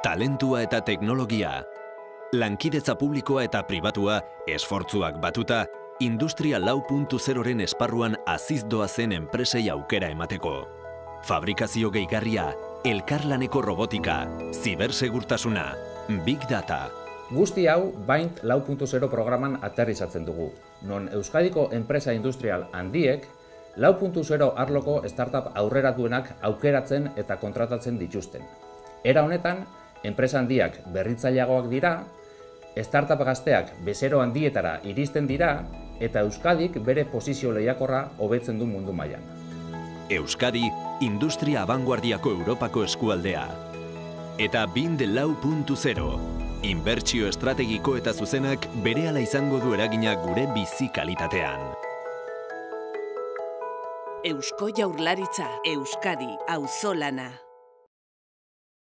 talentua eta teknologia, lankidetza publikoa eta pribatua, esfortzuak batuta, Industria 4.0-ren esparruan azizdoa zen enpresei aukera emateko. Fabrikazio gehigarria, elkarlaneko robotika, zibersegurtasuna, Big Data. Guzti hau BAINT 4.0 programan aterrizatzen dugu, non Euskadiko enpresa industrial handiek 4.0 arloko startup aurreratuenak aukeratzen eta kontratatzen dituzten. Era honetan, enpresa handiak berritzaileagoak dira, startup gazteak bezero handietara iristen dira, eta Euskadik bere posizio lehiakorra hobetzen du mundu mailan. Euskadi, industria abanguardiako Europako eskualdea. Eta BIND 4.0, inbertsio estrategiko eta zuzenak berehala izango du eragina gure bizi kalitatean. Eusko Jaurlaritza, Euskadi, auzolana.